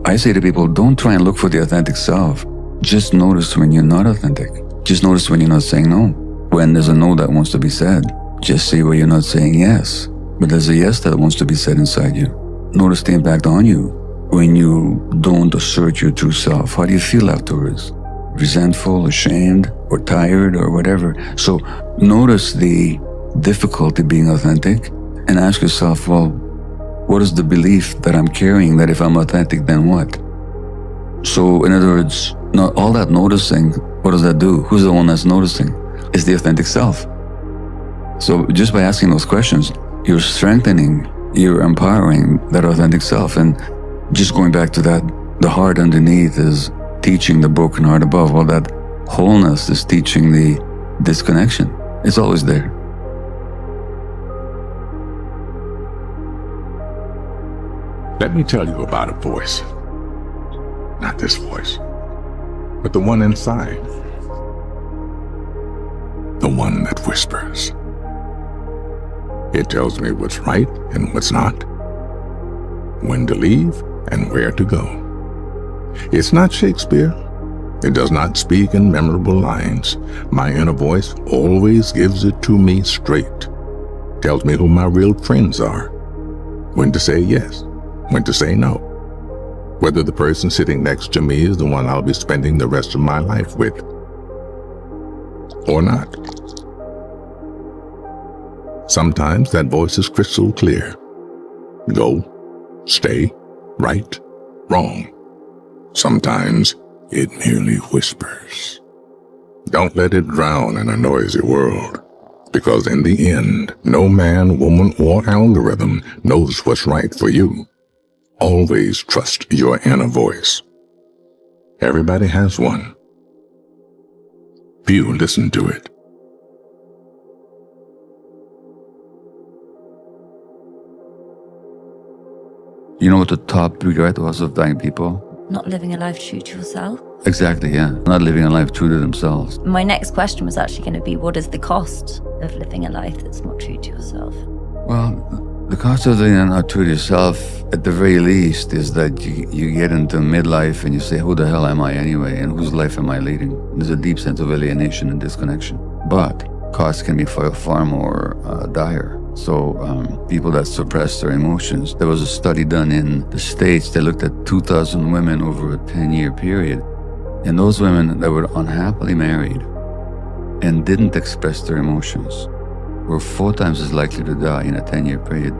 I say to people, don't try and look for the authentic self. Just notice when you're not authentic. Just notice when you're not saying no. When there's a no that wants to be said, just say where you're not saying yes, but there's a yes that wants to be said inside you. Notice the impact on you when you don't assert your true self. How do you feel afterwards? Resentful, ashamed, or tired, or whatever. So notice the difficulty being authentic and ask yourself, well, what is the belief that I'm carrying that if I'm authentic, then what? So in other words, not all that noticing, what does that do? Who's the one that's noticing? It's the authentic self. So just by asking those questions, you're strengthening, you're empowering that authentic self. And just going back to that, the heart underneath is teaching the broken heart above. Well, that wholeness is teaching the disconnection. It's always there. Let me tell you about a voice. Not this voice, but the one inside. The one that whispers. It tells me what's right and what's not, when to leave and where to go. It's not Shakespeare. It does not speak in memorable lines. My inner voice always gives it to me straight. Tells me who my real friends are, when to say yes, when to say no, whether the person sitting next to me is the one I'll be spending the rest of my life with, or not. Sometimes that voice is crystal clear. Go, stay, right, wrong. Sometimes it merely whispers. Don't let it drown in a noisy world, because in the end, no man, woman, or algorithm knows what's right for you. Always trust your inner voice. Everybody has one. Few listen to it. You know what the top regret was of dying people? Not living a life true to yourself. Exactly, yeah. Not living a life true to themselves. My next question was actually going to be, what is the cost of living a life that's not true to yourself? Well, the cost of living not true to yourself, at the very least, is that you get into midlife and you say, who the hell am I anyway? And whose life am I leading? There's a deep sense of alienation and disconnection. But costs can be far more dire. So people that suppress their emotions. There was a study done in the States. They looked at 2,000 women over a 10-year period. And those women that were unhappily married and didn't express their emotions were 4 times as likely to die in a 10-year period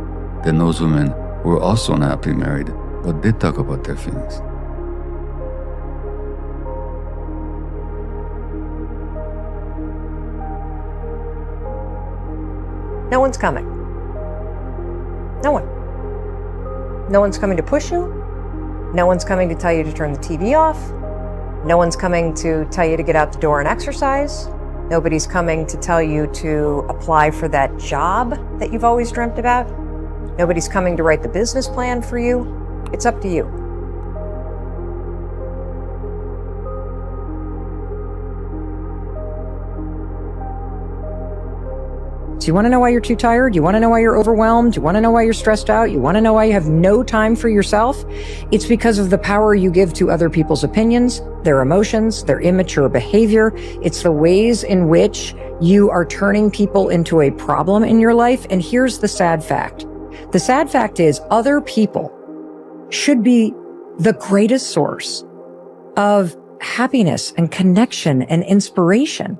than those women who were also unhappily married but did talk about their feelings. No one's coming. No one. No one's coming to push you. No one's coming to tell you to turn the TV off. No one's coming to tell you to get out the door and exercise. Nobody's coming to tell you to apply for that job that you've always dreamt about. Nobody's coming to write the business plan for you. It's up to you. So you want to know why you're too tired? You want to know why you're overwhelmed? You want to know why you're stressed out? You want to know why you have no time for yourself? It's because of the power you give to other people's opinions, their emotions, their immature behavior. It's the ways in which you are turning people into a problem in your life. And here's the sad fact. The sad fact is other people should be the greatest source of happiness and connection and inspiration.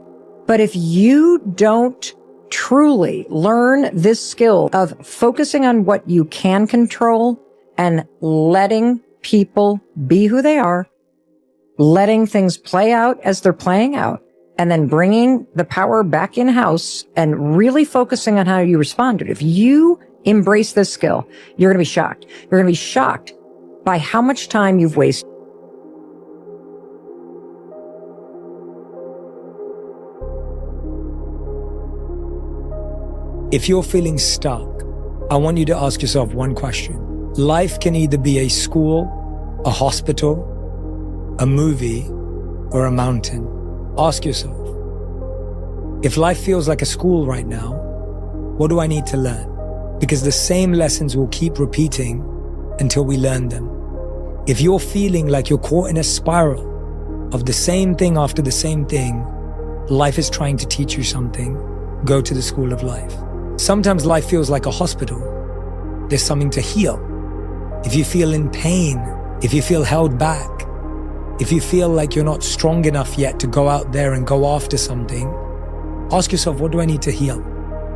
But if you don't truly learn this skill of focusing on what you can control and letting people be who they are, letting things play out as they're playing out, and then bringing the power back in-house and really focusing on how you respond to it. If you embrace this skill, you're going to be shocked. You're going to be shocked by how much time you've wasted. If you're feeling stuck, I want you to ask yourself one question. Life can either be a school, a hospital, a movie, or a mountain. Ask yourself, if life feels like a school right now, what do I need to learn? Because the same lessons will keep repeating until we learn them. If you're feeling like you're caught in a spiral of the same thing after the same thing, life is trying to teach you something. Go to the school of life. Sometimes life feels like a hospital. There's something to heal. If you feel in pain, if you feel held back, if you feel like you're not strong enough yet to go out there and go after something, ask yourself, what do I need to heal?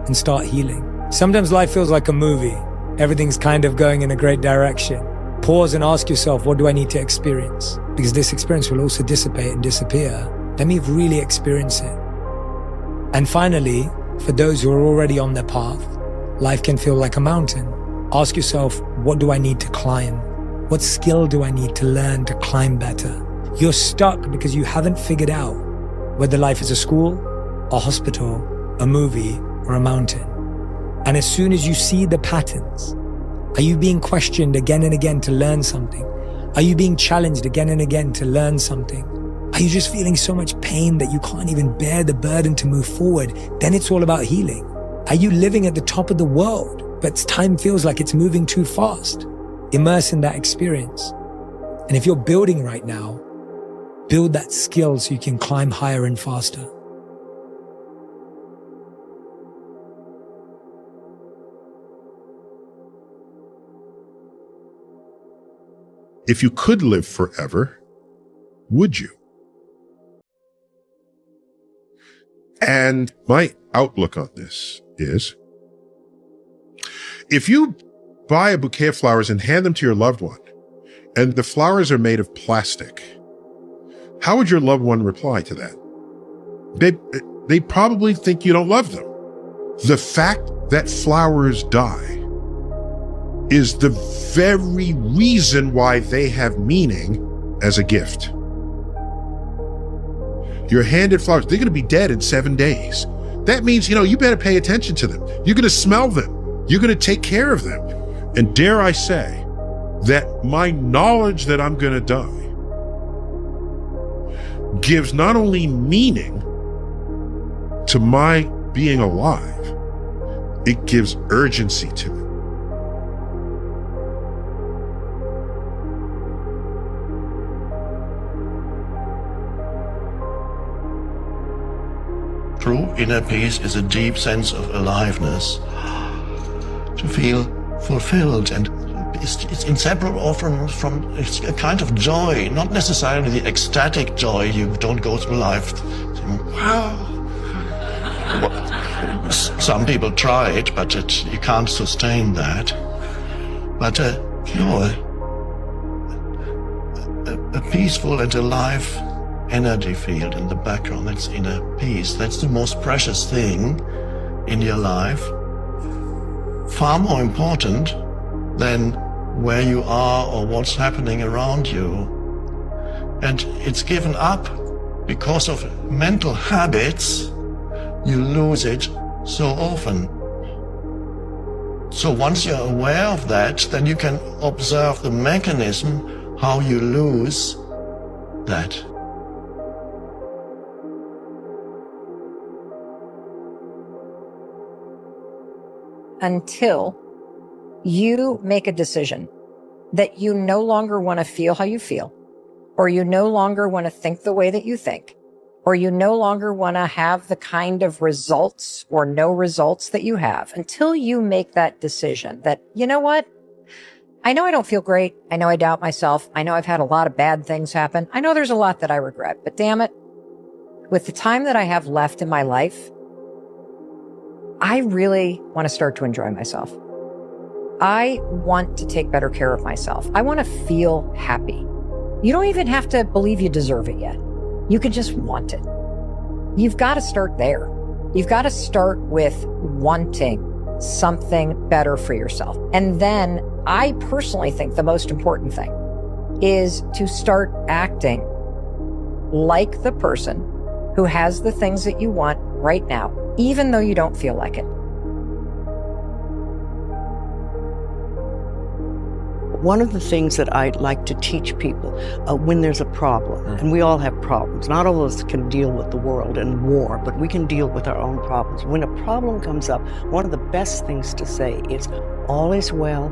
And start healing. Sometimes life feels like a movie. Everything's kind of going in a great direction. Pause and ask yourself, what do I need to experience? Because this experience will also dissipate and disappear. Let me really experience it. And finally, for those who are already on their path, life can feel like a mountain. Ask yourself, what do I need to climb? What skill do I need to learn to climb better? You're stuck because you haven't figured out whether life is a school, a hospital, a movie, or a mountain. And as soon as you see the patterns, are you being questioned again and again to learn something? Are you being challenged again and again to learn something? Are you just feeling so much pain that you can't even bear the burden to move forward? Then it's all about healing. Are you living at the top of the world, but time feels like it's moving too fast? Immerse in that experience. And if you're building right now, build that skill so you can climb higher and faster. If you could live forever, would you? And my outlook on this is, if you buy a bouquet of flowers and hand them to your loved one, and the flowers are made of plastic, how would your loved one reply to that? They probably think you don't love them. The fact that flowers die is the very reason why they have meaning as a gift. You're handed flowers. They're going to be dead in 7 days. That means, you better pay attention to them. You're going to smell them. You're going to take care of them. And dare I say that my knowledge that I'm going to die gives not only meaning to my being alive, it gives urgency to it. True inner peace is a deep sense of aliveness, to feel fulfilled, and it's inseparable from it's a kind of joy, not necessarily the ecstatic joy. You don't go through life saying, wow. Some people try it, but you can't sustain that. But a peaceful and alive energy field in the background, that's inner peace. That's the most precious thing in your life. Far more important than where you are or what's happening around you. And it's given up because of mental habits. You lose it so often. So once you're aware of that, then you can observe the mechanism how you lose that. Until you make a decision that you no longer want to feel how you feel, or you no longer want to think the way that you think, or you no longer want to have the kind of results or no results that you have, until you make that decision that, you know what? I know I don't feel great. I know I doubt myself. I know I've had a lot of bad things happen. I know there's a lot that I regret, but damn it, with the time that I have left in my life, I really want to start to enjoy myself. I want to take better care of myself. I want to feel happy. You don't even have to believe you deserve it yet. You can just want it. You've got to start there. You've got to start with wanting something better for yourself. And then I personally think the most important thing is to start acting like the person who has the things that you want right now, even though you don't feel like it. One of the things that I like to teach people when there's a problem, and we all have problems, not all of us can deal with the world and war, but we can deal with our own problems. When a problem comes up, one of the best things to say is, all is well,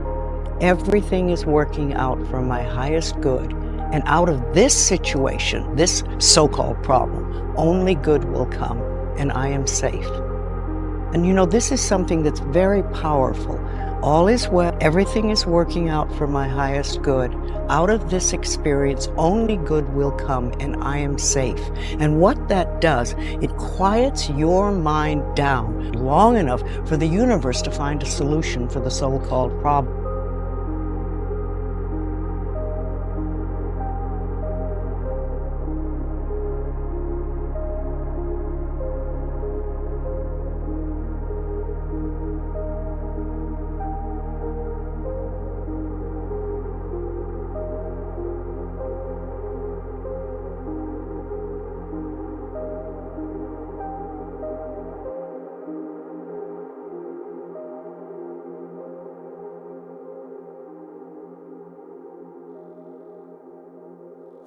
Everything is working out for my highest good. And out of this situation, this so-called problem, only good will come, and I am safe. And you know, this is something that's very powerful. All is well, everything is working out for my highest good. Out of this experience, only good will come, and I am safe. And what that does, it quiets your mind down long enough for the universe to find a solution for the so-called problem.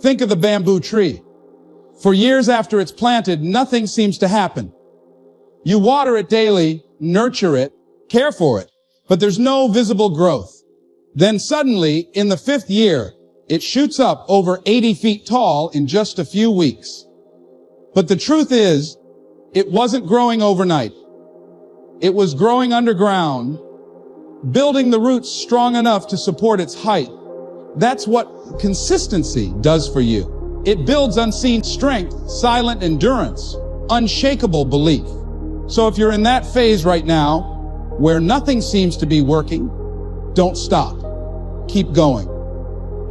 Think of the bamboo tree. For years after it's planted, nothing seems to happen. You water it daily, nurture it, care for it, but there's no visible growth. Then suddenly, in the 5th year, it shoots up over 80 feet tall in just a few weeks. But the truth is, it wasn't growing overnight. It was growing underground, building the roots strong enough to support its height. That's what consistency does for you. It builds unseen strength, silent endurance, unshakable belief. So if you're in that phase right now, where nothing seems to be working, don't stop. Keep going.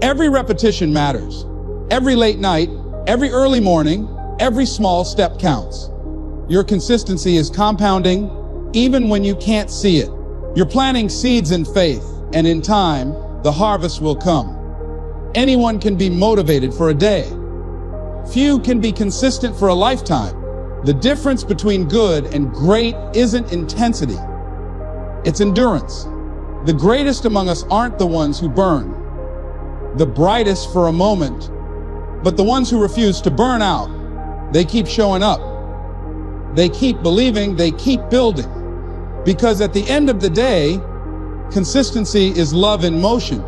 Every repetition matters. Every late night, every early morning, every small step counts. Your consistency is compounding even when you can't see it. You're planting seeds in faith, and in time, the harvest will come. Anyone can be motivated for a day. Few can be consistent for a lifetime. The difference between good and great isn't intensity. It's endurance. The greatest among us aren't the ones who burn, the brightest for a moment, but the ones who refuse to burn out. They keep showing up. They keep believing, they keep building. Because at the end of the day, consistency is love in motion.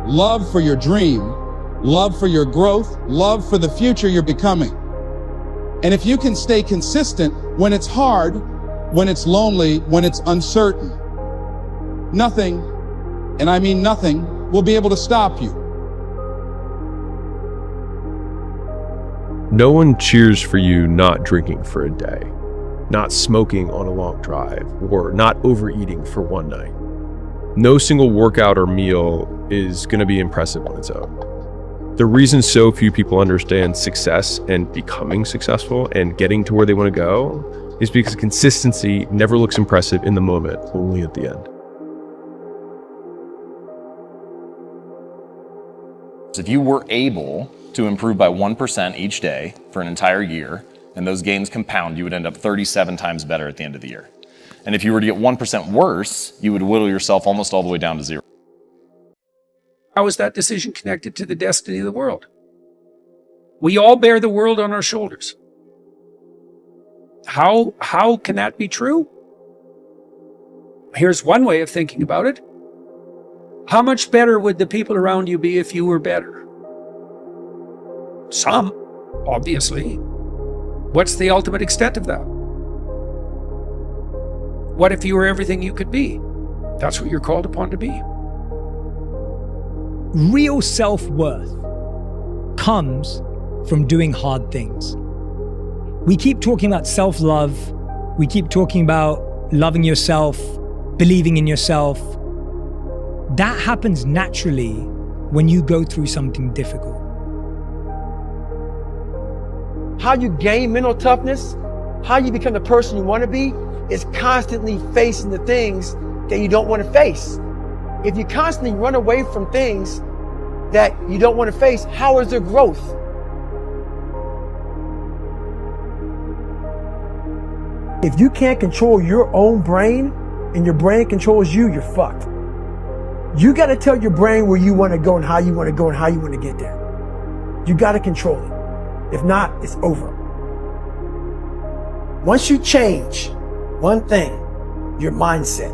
Love for your dream, love for your growth, love for the future you're becoming. And if you can stay consistent when it's hard, when it's lonely, when it's uncertain, nothing, and I mean nothing, will be able to stop you. No one cheers for you not drinking for a day, not smoking on a long drive, or not overeating for one night. No single workout or meal is going to be impressive on its own. The reason so few people understand success and becoming successful and getting to where they want to go is because consistency never looks impressive in the moment, only at the end. If you were able to improve by 1% each day for an entire year, and those gains compound, you would end up 37 times better at the end of the year. And if you were to get 1% worse, you would whittle yourself almost all the way down to 0. How is that decision connected to the destiny of the world? We all bear the world on our shoulders. How can that be true? Here's one way of thinking about it. How much better would the people around you be if you were better? Some, obviously. What's the ultimate extent of that? What if you were everything you could be? That's what you're called upon to be. Real self-worth comes from doing hard things. We keep talking about self-love. We keep talking about loving yourself, believing in yourself. That happens naturally when you go through something difficult. How you gain mental toughness, how you become the person you want to be, is constantly facing the things that you don't want to face. If you constantly run away from things that you don't want to face, how is there growth? If you can't control your own brain and your brain controls you, you're fucked. You got to tell your brain where you want to go and how you want to go and how you want to get there. You got to control it. If not, it's over. Once you change one thing, your mindset,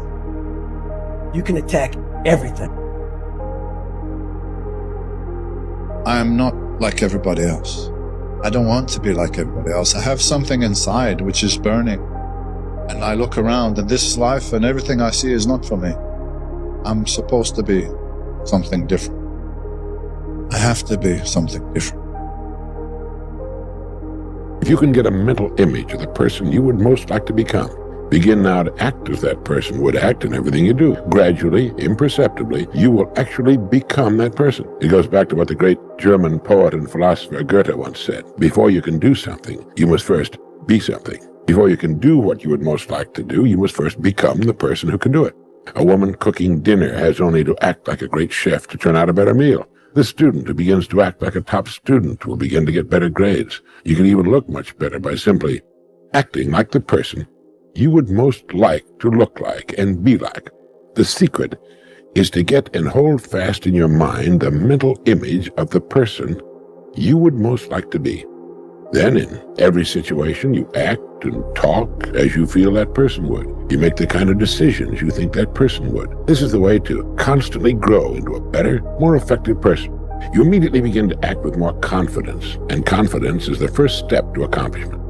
you can attack everything. I am not like everybody else. I don't want to be like everybody else. I have something inside which is burning. And I look around and this life and everything I see is not for me. I'm supposed to be something different. I have to be something different. If you can get a mental image of the person you would most like to become, begin now to act as that person would act in everything you do. Gradually, imperceptibly, you will actually become that person. It goes back to what the great German poet and philosopher Goethe once said. Before you can do something, you must first be something. Before you can do what you would most like to do, you must first become the person who can do it. A woman cooking dinner has only to act like a great chef to turn out a better meal. The student who begins to act like a top student will begin to get better grades. You can even look much better by simply acting like the person you would most like to look like and be like. The secret is to get and hold fast in your mind the mental image of the person you would most like to be. Then in every situation you act and talk as you feel that person would. You make the kind of decisions you think that person would. This is the way to constantly grow into a better, more effective person. You immediately begin to act with more confidence, and confidence is the first step to accomplishment.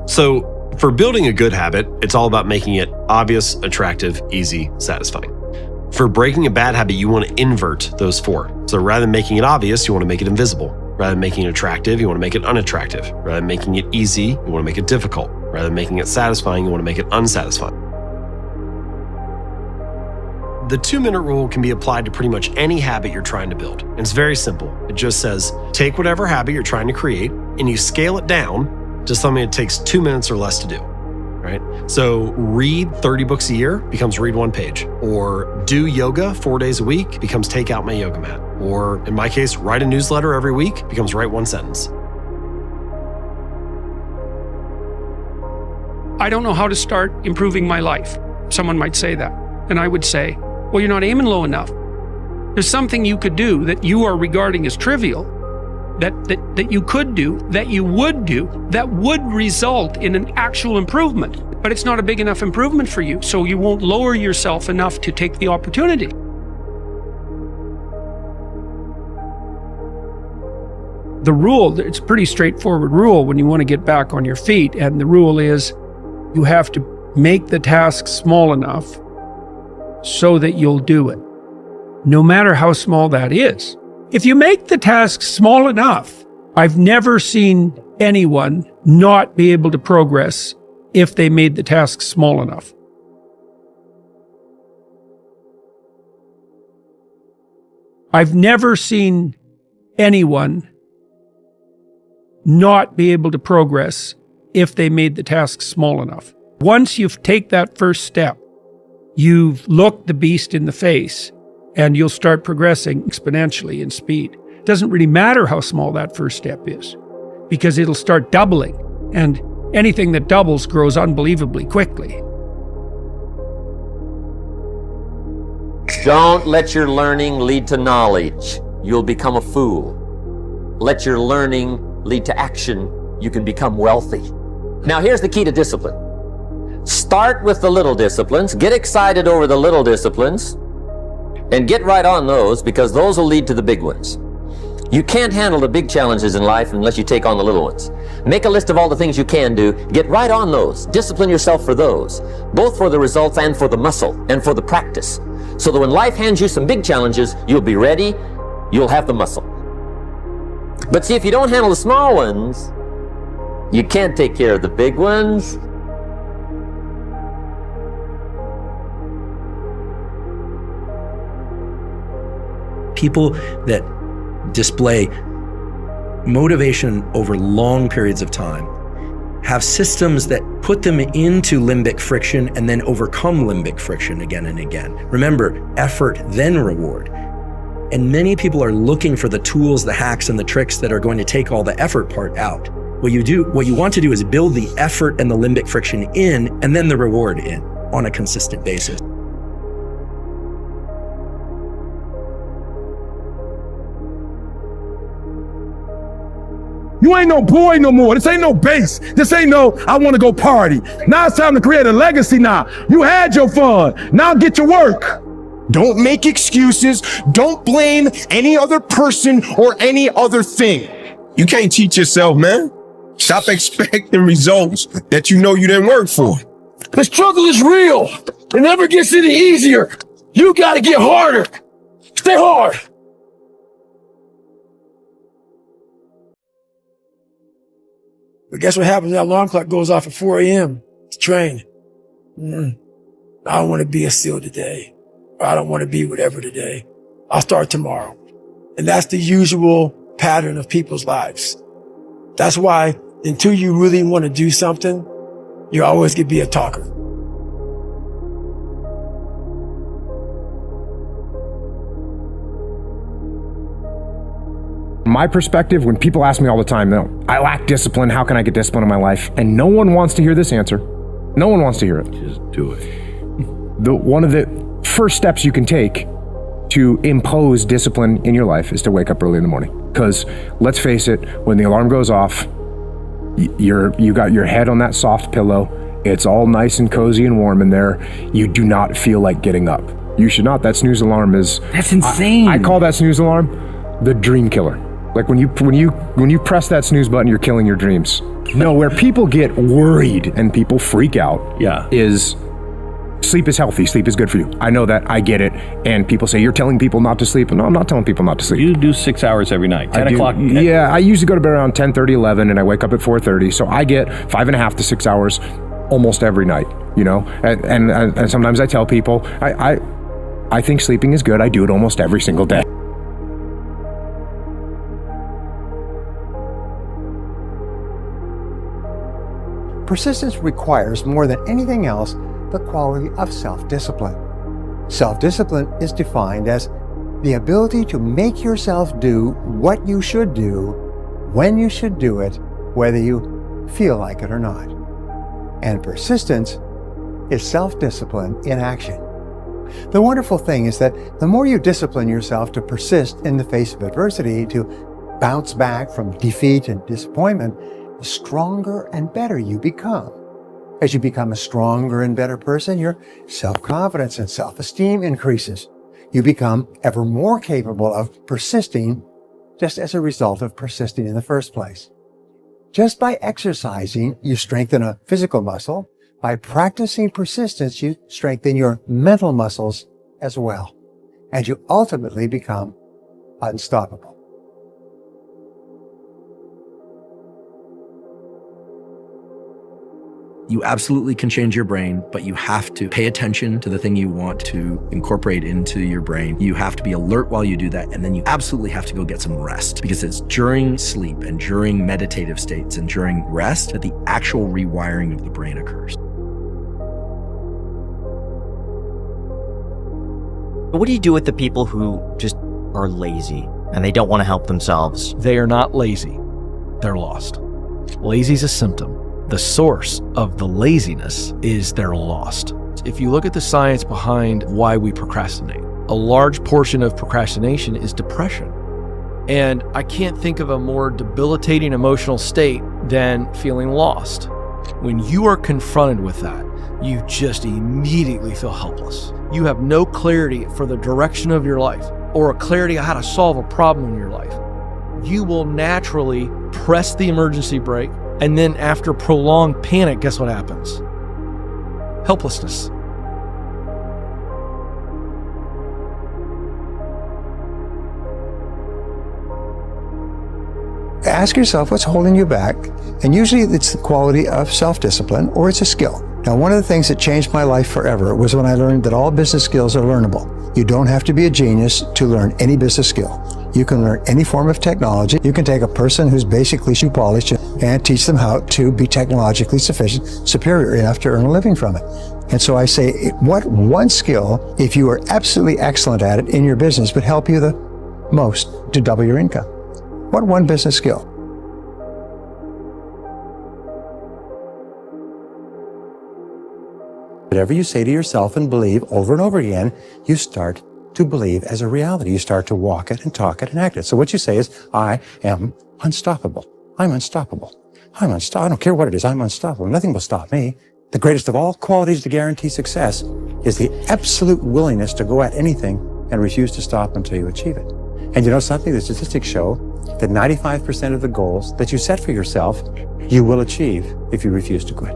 So, for building a good habit, it's all about making it obvious, attractive, easy, satisfying. For breaking a bad habit, you want to invert those four. So rather than making it obvious, you want to make it invisible. Rather than making it attractive, you want to make it unattractive. Rather than making it easy, you want to make it difficult. Rather than making it satisfying, you want to make it unsatisfying. The 2-minute rule can be applied to pretty much any habit you're trying to build. And it's very simple. It just says, take whatever habit you're trying to create and you scale it down to something that takes 2 minutes or less to do, right? So read 30 books a year becomes read 1 page, or do yoga 4 days a week becomes take out my yoga mat, or in my case, write a newsletter every week becomes write 1 sentence. I don't know how to start improving my life. Someone might say that. And I would say, well, you're not aiming low enough. There's something you could do that you are regarding as trivial, that you could do, that you would do, that would result in an actual improvement. But it's not a big enough improvement for you, so you won't lower yourself enough to take the opportunity. The rule, it's a pretty straightforward rule when you want to get back on your feet, and the rule is you have to make the task small enough so that you'll do it, no matter how small that is. If you make the task small enough, I've never seen anyone not be able to progress if they made the task small enough. I've never seen anyone not be able to progress if they made the task small enough. Once you take that first step, you've looked the beast in the face, and you'll start progressing exponentially in speed. It doesn't really matter how small that first step is, because it'll start doubling, and anything that doubles grows unbelievably quickly. Don't let your learning lead to knowledge. You'll become a fool. Let your learning lead to action. You can become wealthy. Now here's the key to discipline. Start with the little disciplines. Get excited over the little disciplines. And get right on those, because those will lead to the big ones. You can't handle the big challenges in life unless you take on the little ones. Make a list of all the things you can do. Get right on those. Discipline yourself for those, both for the results and for the muscle and for the practice. So that when life hands you some big challenges, you'll be ready, you'll have the muscle. But see, if you don't handle the small ones, you can't take care of the big ones. People that display motivation over long periods of time have systems that put them into limbic friction and then overcome limbic friction again and again. Remember, effort, then reward. And many people are looking for the tools, the hacks, and the tricks that are going to take all the effort part out. What you want to do is build the effort and the limbic friction in, and then the reward in on a consistent basis. You You ain't no boy no more. This ain't no base. This ain't no, I want to go party. Now it's time to create a legacy now. You had your fun. Now get to work. Don't make excuses. Don't blame any other person or any other thing. You can't cheat yourself, man. Stop expecting results that you know you didn't work for. The struggle is real. It never gets any easier. You got to get harder. Stay hard. But guess what happens? That alarm clock goes off at 4 a.m. to train. I don't want to be a SEAL today. Or I don't want to be whatever today. I'll start tomorrow. And that's the usual pattern of people's lives. That's why until you really want to do something, you're always going to be a talker. My perspective, when people ask me all the time, though, I lack discipline, how can I get discipline in my life? And no one wants to hear this answer. No one wants to hear it. Just do it. One of the first steps you can take to impose discipline in your life is to wake up early in the morning. Because let's face it, when the alarm goes off, you got your head on that soft pillow. It's all nice and cozy and warm in there. You do not feel like getting up. You should not. That snooze alarm is... That's insane. I call that snooze alarm the dream killer. Like when you press that snooze button, you're killing your dreams. No, where people get worried and people freak out is sleep is healthy. Sleep is good for you. I know that. I get it. And people say, you're telling people not to sleep. No, I'm not telling people not to sleep. You do 6 hours every night, 10 o'clock. Yeah, I usually go to bed around 10:30, 11, and I wake up at 4:30. So I get 5.5 to 6 hours almost every night, you know? And sometimes I tell people, I think sleeping is good. I do it almost every single day. Persistence requires more than anything else the quality of self-discipline. Self-discipline is defined as the ability to make yourself do what you should do, when you should do it, whether you feel like it or not. And persistence is self-discipline in action. The wonderful thing is that the more you discipline yourself to persist in the face of adversity, to bounce back from defeat and disappointment, the stronger and better you become. As you become a stronger and better person, your self-confidence and self-esteem increases. You become ever more capable of persisting just as a result of persisting in the first place. Just by exercising, you strengthen a physical muscle. By practicing persistence, you strengthen your mental muscles as well. And you ultimately become unstoppable. You absolutely can change your brain, but you have to pay attention to the thing you want to incorporate into your brain. You have to be alert while you do that, and then you absolutely have to go get some rest, because it's during sleep and during meditative states and during rest that the actual rewiring of the brain occurs. What do you do with the people who just are lazy and they don't want to help themselves? They are not lazy. They're lost. Lazy is a symptom. The source of the laziness is they're lost. If you look at the science behind why we procrastinate, a large portion of procrastination is depression. And I can't think of a more debilitating emotional state than feeling lost. When you are confronted with that, you just immediately feel helpless. You have no clarity for the direction of your life or a clarity on how to solve a problem in your life. You will naturally press the emergency brake. And then after prolonged panic, guess what happens? Helplessness. Ask yourself what's holding you back, and usually it's the quality of self-discipline or it's a skill. Now, one of the things that changed my life forever was when I learned that all business skills are learnable. You don't have to be a genius to learn any business skill. You can learn any form of technology. You can take a person who's basically shoe polished and teach them how to be technologically superior enough to earn a living from it. And so I say, what one skill, if you are absolutely excellent at it in your business, would help you the most to double your income? What one business skill? Whatever you say to yourself and believe over and over again, you start to believe as a reality. You start to walk it and talk it and act it. So what you say is, I am unstoppable. I'm unstoppable. I don't care what it is. I'm unstoppable. Nothing will stop me. The greatest of all qualities to guarantee success is the absolute willingness to go at anything and refuse to stop until you achieve it. And you know something? The statistics show that 95% of the goals that you set for yourself, you will achieve if you refuse to quit.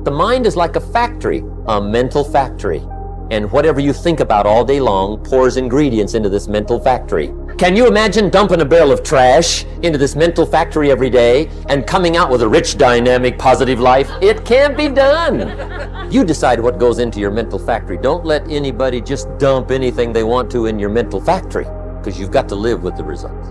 The mind is like a factory, a mental factory. And whatever you think about all day long pours ingredients into this mental factory. Can you imagine dumping a barrel of trash into this mental factory every day and coming out with a rich, dynamic, positive life? It can't be done. You decide what goes into your mental factory. Don't let anybody just dump anything they want to in your mental factory, because you've got to live with the results.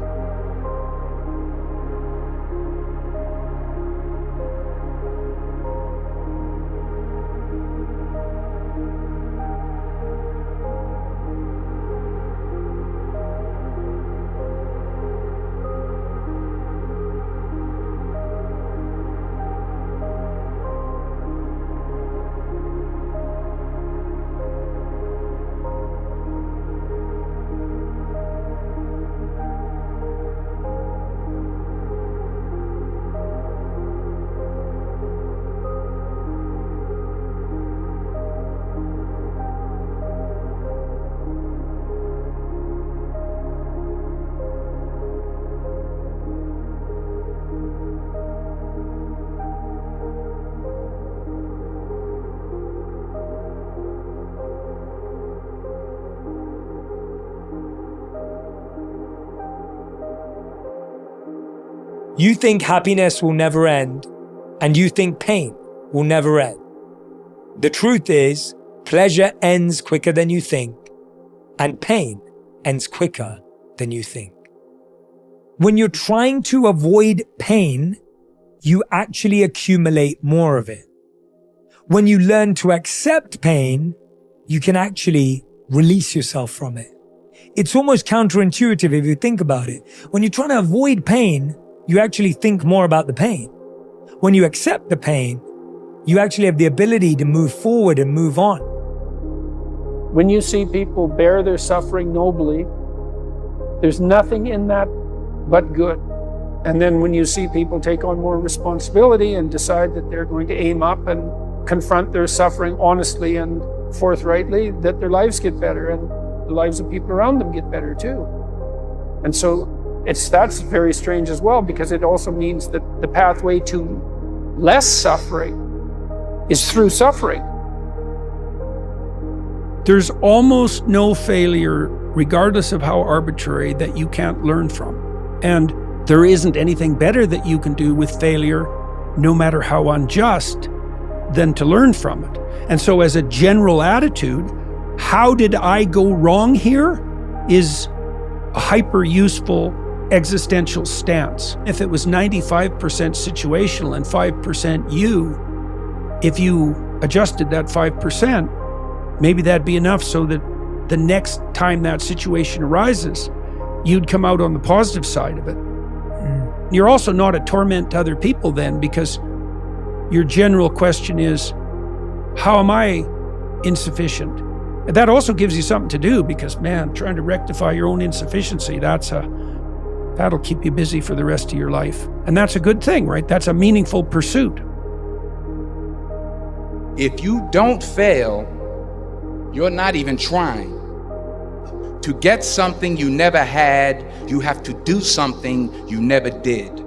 You think happiness will never end, and you think pain will never end. The truth is, pleasure ends quicker than you think, and pain ends quicker than you think. When you're trying to avoid pain, you actually accumulate more of it. When you learn to accept pain, you can actually release yourself from it. It's almost counterintuitive if you think about it. When you're trying to avoid pain, you actually think more about the pain. When you accept the pain, you actually have the ability to move forward and move on. When you see people bear their suffering nobly, there's nothing in that but good. And then when you see people take on more responsibility and decide that they're going to aim up and confront their suffering honestly and forthrightly, that their lives get better and the lives of people around them get better too. And so that's very strange as well, because it also means that the pathway to less suffering is through suffering. There's almost no failure, regardless of how arbitrary, that you can't learn from. And there isn't anything better that you can do with failure, no matter how unjust, than to learn from it. And so as a general attitude, how did I go wrong here is a hyper useful existential stance. If it was 95% situational and 5% you, if you adjusted that 5%, maybe that'd be enough so that the next time that situation arises, you'd come out on the positive side of it. You're also not a torment to other people then, because your general question is, how am I insufficient? And that also gives you something to do, because man, trying to rectify your own insufficiency, that'll keep you busy for the rest of your life. And that's a good thing, right? That's a meaningful pursuit. If you don't fail, you're not even trying. To get something you never had, you have to do something you never did.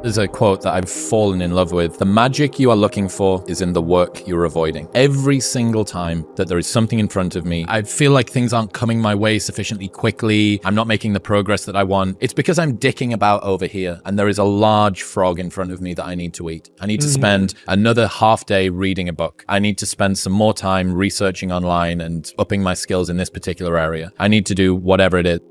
There's a quote that I've fallen in love with. The magic you are looking for is in the work you're avoiding. Every single time that there is something in front of me, I feel like things aren't coming my way sufficiently quickly. I'm not making the progress that I want. It's because I'm dicking about over here, and there is a large frog in front of me that I need to eat. I need to spend another half day reading a book. I need to spend some more time researching online and upping my skills in this particular area. I need to do whatever it is.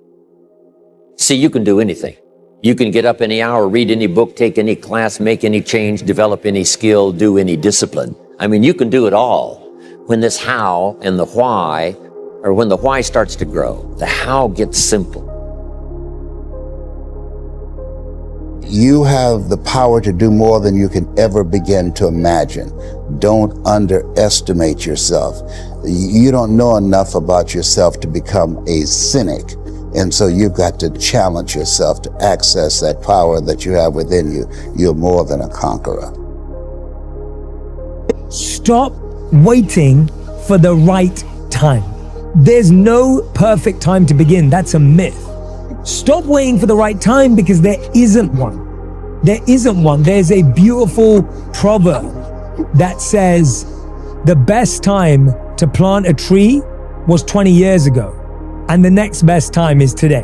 See, you can do anything. You can get up any hour, read any book, take any class, make any change, develop any skill, do any discipline. I mean, you can do it all. When this how and the why, or when the why starts to grow, the how gets simple. You have the power to do more than you can ever begin to imagine. Don't underestimate yourself. You don't know enough about yourself to become a cynic. And so you've got to challenge yourself to access that power that you have within you. You're more than a conqueror. Stop waiting for the right time. There's no perfect time to begin. That's a myth. Stop waiting for the right time because there isn't one. There isn't one. There's a beautiful proverb that says the best time to plant a tree was 20 years ago, and the next best time is today.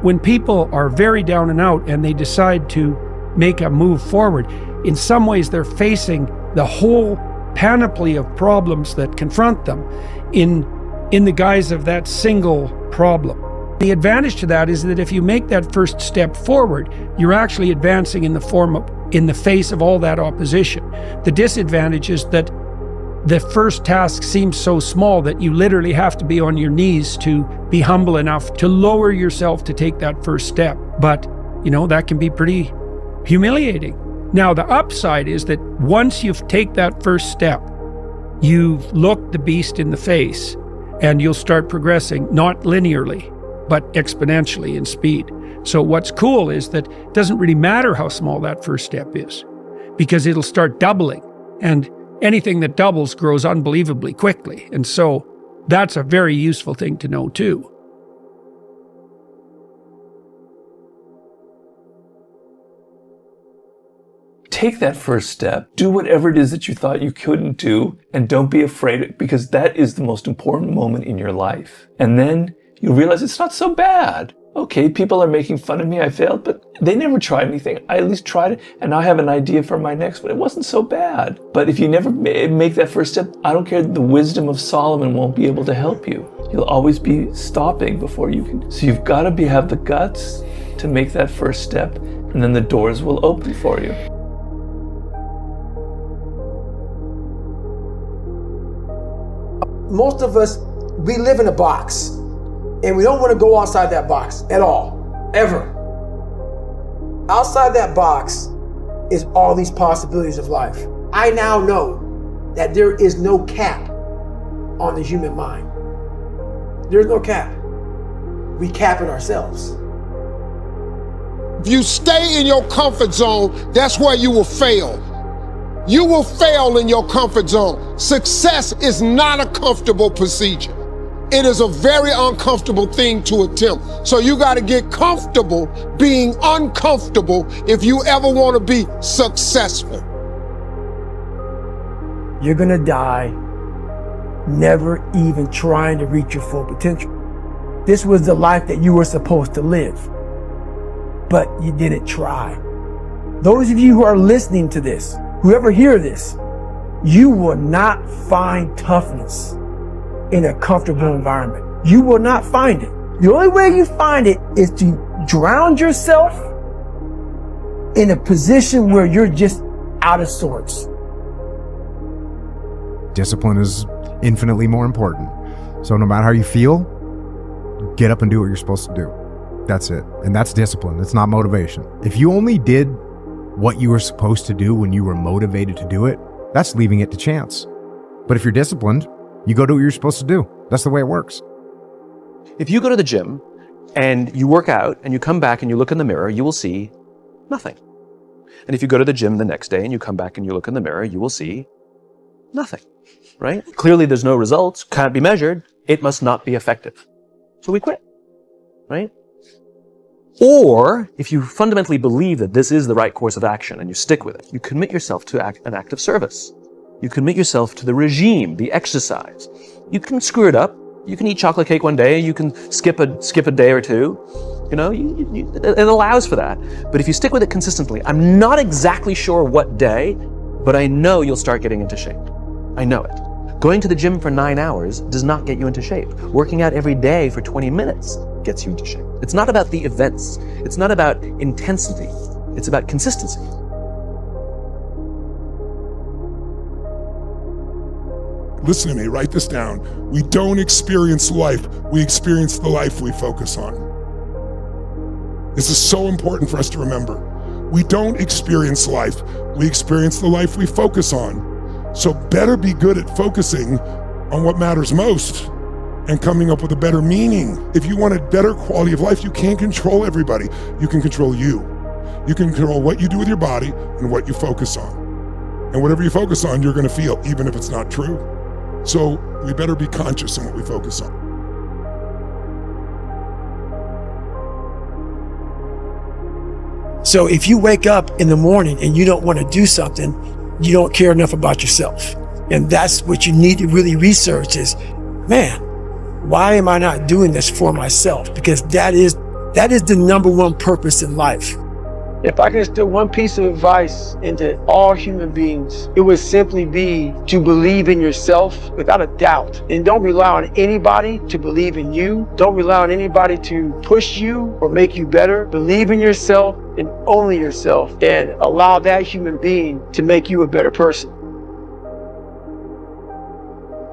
When people are very down and out and they decide to make a move forward, in some ways they're facing the whole panoply of problems that confront them in the guise of that single problem. The advantage to that is that if you make that first step forward, you're actually advancing in the face of all that opposition. The disadvantage is that the first task seems so small that you literally have to be on your knees to be humble enough to lower yourself to take that first step. But, that can be pretty humiliating. Now, the upside is that once you take that first step, you've looked the beast in the face and you'll start progressing, not linearly, but exponentially in speed. So what's cool is that it doesn't really matter how small that first step is, because it'll start doubling, and anything that doubles grows unbelievably quickly. And so that's a very useful thing to know too. Take that first step, do whatever it is that you thought you couldn't do, and don't be afraid, because that is the most important moment in your life. And then you realize it's not so bad. Okay, people are making fun of me, I failed, but they never tried anything. I at least tried it, and now I have an idea for my next one. It wasn't so bad. But if you never make that first step, I don't care, the wisdom of Solomon won't be able to help you. You'll always be stopping before you can. So you've got to have the guts to make that first step, and then the doors will open for you. Most of us, we live in a box, and we don't want to go outside that box at all, ever. Outside that box is all these possibilities of life. I now know that there is no cap on the human mind. There's no cap. We cap it ourselves. If you stay in your comfort zone, that's where you will fail. You will fail in your comfort zone. Success is not a comfortable procedure. It is a very uncomfortable thing to attempt. So you got to get comfortable being uncomfortable if you ever want to be successful. You're gonna die never even trying to reach your full potential. This was the life that you were supposed to live, but you didn't try. Those of you who are listening to this, whoever hear this, you will not find toughness in a comfortable environment. You will not find it. The only way you find it is to drown yourself in a position where you're just out of sorts. Discipline is infinitely more important. So no matter how you feel, get up and do what you're supposed to do. That's it. And that's discipline. It's not motivation. If you only did what you were supposed to do when you were motivated to do it, that's leaving it to chance. But if you're disciplined, you go do what you're supposed to do. That's the way it works. If you go to the gym and you work out and you come back and you look in the mirror, you will see nothing. And if you go to the gym the next day and you come back and you look in the mirror, you will see nothing, right? Clearly there's no results, can't be measured, it must not be effective. So we quit, right? Or if you fundamentally believe that this is the right course of action and you stick with it, you commit yourself to an act of service. You commit yourself to the regime, the exercise. You can screw it up. You can eat chocolate cake one day. You can skip a day or two. You know, it allows for that. But if you stick with it consistently, I'm not exactly sure what day, but I know you'll start getting into shape. I know it. Going to the gym for 9 hours does not get you into shape. Working out every day for 20 minutes gets you into shape. It's not about the events. It's not about intensity. It's about consistency. Listen to me, write this down. We don't experience life, we experience the life we focus on. This is so important for us to remember. We don't experience life, we experience the life we focus on. So better be good at focusing on what matters most and coming up with a better meaning. If you want a better quality of life, you can't control everybody. You can control you. You can control what you do with your body and what you focus on. And whatever you focus on, you're going to feel, even if it's not true. So we better be conscious in what we focus on. So if you wake up in the morning and you don't want to do something, you don't care enough about yourself. And that's what you need to really research is, man, why am I not doing this for myself? Because that is the number one purpose in life. If I can instill one piece of advice into all human beings, it would simply be to believe in yourself without a doubt. And don't rely on anybody to believe in you. Don't rely on anybody to push you or make you better. Believe in yourself and only yourself, and allow that human being to make you a better person.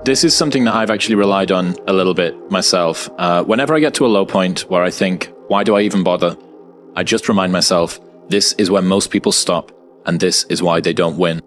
This is something that I've actually relied on a little bit myself. Whenever I get to a low point where I think, why do I even bother? I just remind myself, this is where most people stop, and this is why they don't win.